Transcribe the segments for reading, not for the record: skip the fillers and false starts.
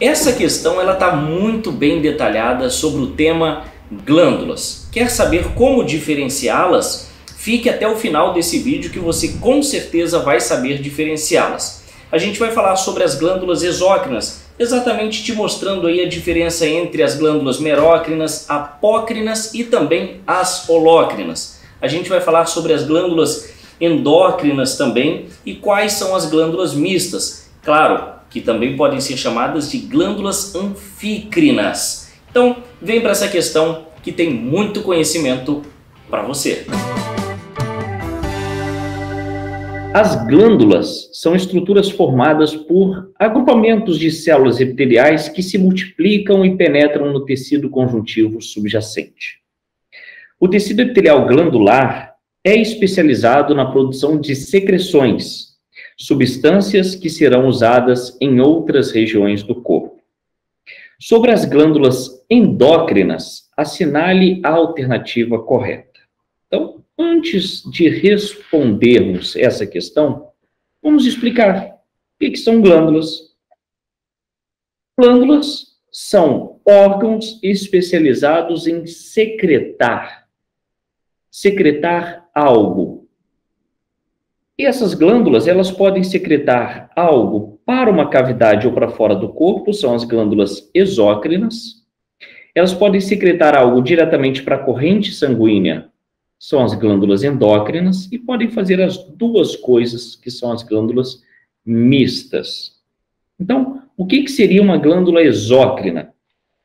Essa questão ela está muito bem detalhada sobre o tema glândulas. Quer saber como diferenciá-las? Fique até o final desse vídeo que você com certeza vai saber diferenciá-las. A gente vai falar sobre as glândulas exócrinas, exatamente te mostrando aí a diferença entre as glândulas merócrinas, apócrinas e também as holócrinas. A gente vai falar sobre as glândulas endócrinas também e quais são as glândulas mistas. Claro, que também podem ser chamadas de glândulas anfícrinas. Então, vem para essa questão que tem muito conhecimento para você. As glândulas são estruturas formadas por agrupamentos de células epiteliais que se multiplicam e penetram no tecido conjuntivo subjacente. O tecido epitelial glandular é especializado na produção de secreções, substâncias que serão usadas em outras regiões do corpo. Sobre as glândulas endócrinas, assinale a alternativa correta. Então, antes de respondermos essa questão, vamos explicar o que são glândulas. Glândulas são órgãos especializados em secretar algo. E essas glândulas, elas podem secretar algo para uma cavidade ou para fora do corpo, são as glândulas exócrinas. Elas podem secretar algo diretamente para a corrente sanguínea, são as glândulas endócrinas, e podem fazer as duas coisas, que são as glândulas mistas. Então, o que seria uma glândula exócrina?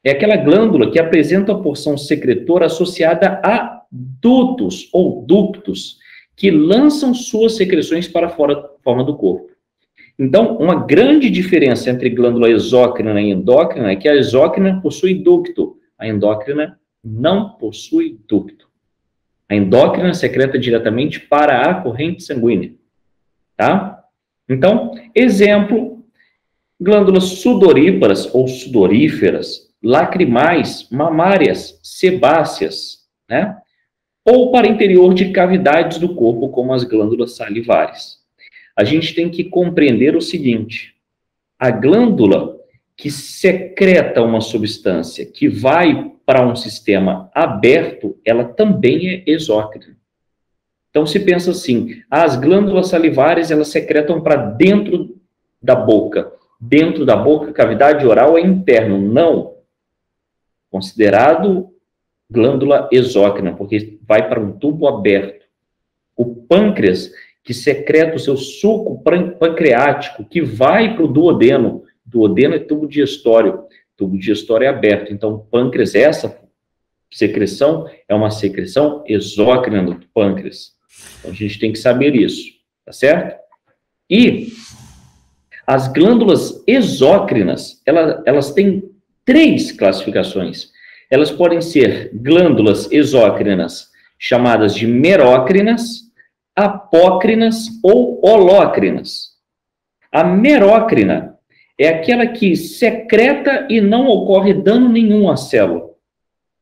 É aquela glândula que apresenta a porção secretora associada a dutos ou ductos, que lançam suas secreções para fora da forma do corpo. Então, uma grande diferença entre glândula exócrina e endócrina é que a exócrina possui ducto, a endócrina não possui ducto. A endócrina secreta diretamente para a corrente sanguínea, tá? Então, exemplo, glândulas sudoríparas ou sudoríferas, lacrimais, mamárias, sebáceas, né? Ou para interior de cavidades do corpo, como as glândulas salivares. A gente tem que compreender o seguinte: a glândula que secreta uma substância que vai para um sistema aberto, ela também é exócrina. Então se pensa assim, as glândulas salivares, elas secretam para dentro da boca. Dentro da boca, cavidade oral é interno, não. Considerado glândula exócrina, porque vai para um tubo aberto. O pâncreas, que secreta o seu suco pancreático, que vai para o duodeno. Duodeno é tubo digestório. Tubo digestório é aberto. Então, o pâncreas, essa secreção é uma secreção exócrina do pâncreas. Então, a gente tem que saber isso, tá certo? E as glândulas exócrinas, elas têm 3 classificações. Elas podem ser glândulas exócrinas chamadas de merócrinas, apócrinas ou holócrinas. A merócrina é aquela que secreta e não ocorre dano nenhum à célula.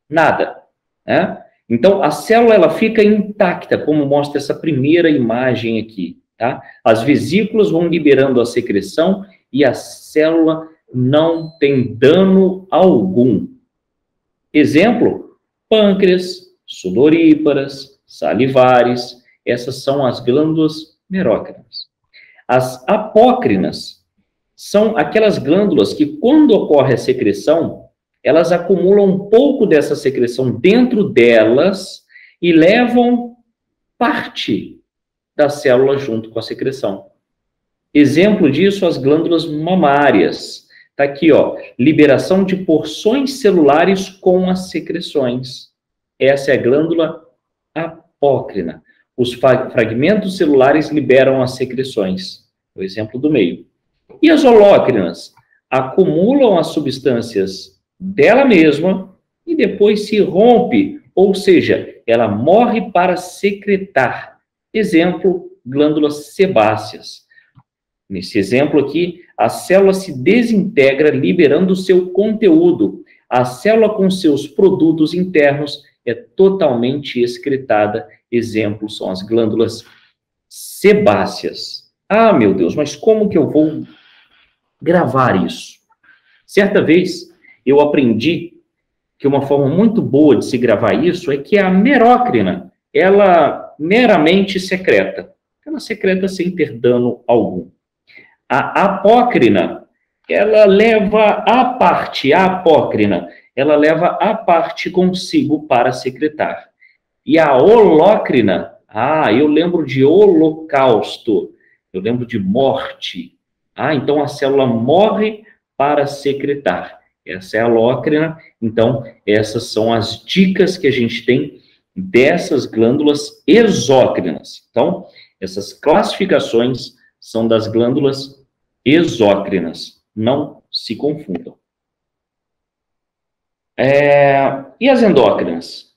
Nada, né? Então, a célula ela fica intacta, como mostra essa primeira imagem aqui, tá? As vesículas vão liberando a secreção e a célula não tem dano algum. Exemplo, pâncreas, sudoríparas, salivares, essas são as glândulas merócrinas. As apócrinas são aquelas glândulas que, quando ocorre a secreção, elas acumulam um pouco dessa secreção dentro delas e levam parte da célula junto com a secreção. Exemplo disso, as glândulas mamárias. Está aqui, ó, liberação de porções celulares com as secreções. Essa é a glândula apócrina. Os fragmentos celulares liberam as secreções. O exemplo do meio. E as holócrinas acumulam as substâncias dela mesma e depois se rompe, ou seja, ela morre para secretar. Exemplo, glândulas sebáceas. Nesse exemplo aqui, a célula se desintegra liberando o seu conteúdo. A célula com seus produtos internos é totalmente excretada. Exemplo são as glândulas sebáceas. Ah, meu Deus, mas como que eu vou gravar isso? Certa vez, eu aprendi que uma forma muito boa de se gravar isso é que a merócrina, ela meramente secreta. Ela secreta sem ter dano algum. A apócrina, ela leva a apócrina, ela leva a parte consigo para secretar. E a holócrina, eu lembro de holocausto, eu lembro de morte. Então a célula morre para secretar. Essa é a holócrina. Então, essas são as dicas que a gente tem dessas glândulas exócrinas. Então, essas classificações são das glândulas exócrinas. Não se confundam. E as endócrinas?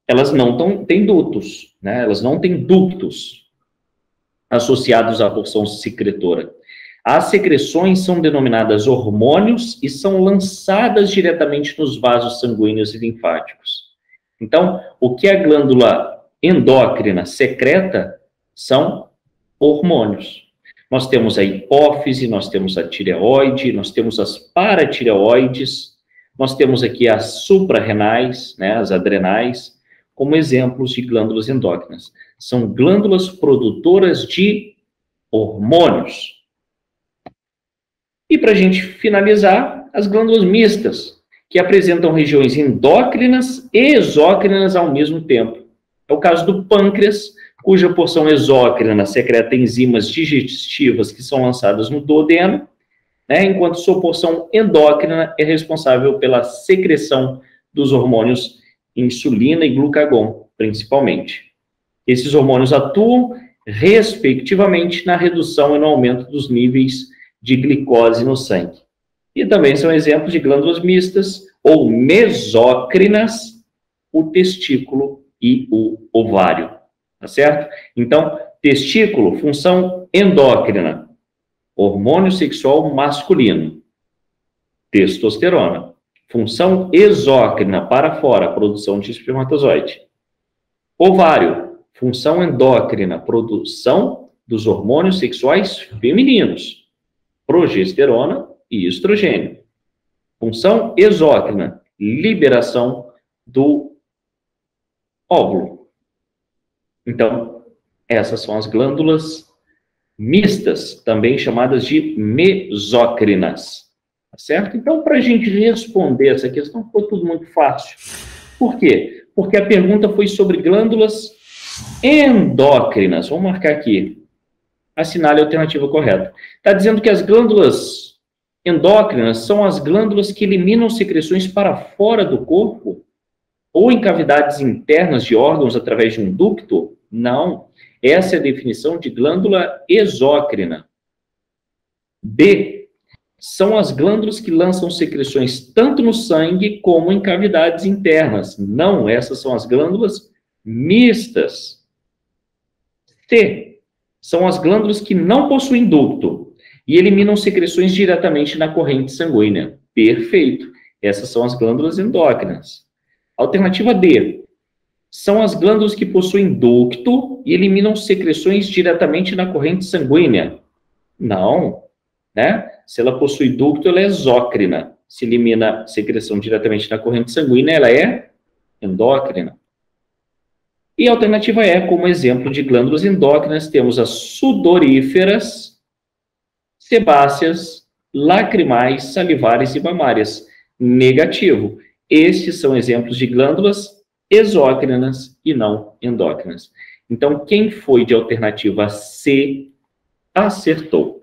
Elas não têm dutos, né? Elas não têm ductos associados à porção secretora. As secreções são denominadas hormônios e são lançadas diretamente nos vasos sanguíneos e linfáticos. Então, o que a glândula endócrina secreta são hormônios. Nós temos a hipófise, nós temos a tireoide, nós temos as paratireoides, nós temos aqui as suprarrenais, né, as adrenais, como exemplos de glândulas endócrinas. São glândulas produtoras de hormônios. E para a gente finalizar, as glândulas mistas, que apresentam regiões endócrinas e exócrinas ao mesmo tempo. É o caso do pâncreas, cuja porção exócrina secreta enzimas digestivas que são lançadas no duodeno, né, enquanto sua porção endócrina é responsável pela secreção dos hormônios insulina e glucagon, principalmente. Esses hormônios atuam, respectivamente, na redução e no aumento dos níveis de glicose no sangue. E também são exemplos de glândulas mistas ou mesócrinas, o testículo e o ovário, tá certo? Então, testículo, função endócrina, hormônio sexual masculino, testosterona. Função exócrina, para fora, produção de espermatozoide. Ovário, função endócrina, produção dos hormônios sexuais femininos, progesterona e estrogênio. Função exócrina, liberação do óvulo. Então, essas são as glândulas mistas, também chamadas de mesócrinas. Tá certo? Então, para a gente responder essa questão, ficou tudo muito fácil. Por quê? Porque a pergunta foi sobre glândulas endócrinas. Vamos marcar aqui. Assinale a alternativa correta. Está dizendo que as glândulas endócrinas são as glândulas que eliminam secreções para fora do corpo? Ou em cavidades internas de órgãos através de um ducto? Não. Essa é a definição de glândula exócrina. B. São as glândulas que lançam secreções tanto no sangue como em cavidades internas. Não, essas são as glândulas mistas. C. São as glândulas que não possuem ducto e eliminam secreções diretamente na corrente sanguínea. Perfeito. Essas são as glândulas endócrinas. Alternativa D. São as glândulas que possuem ducto e eliminam secreções diretamente na corrente sanguínea. Não, né? Se ela possui ducto, ela é exócrina. Se elimina secreção diretamente na corrente sanguínea, ela é endócrina. E a alternativa E, como exemplo de glândulas endócrinas, temos as sudoríferas, sebáceas, lacrimais, salivares e mamárias. Negativo. Estes são exemplos de glândulas exócrinas e não endócrinas. Então, quem foi de alternativa C acertou.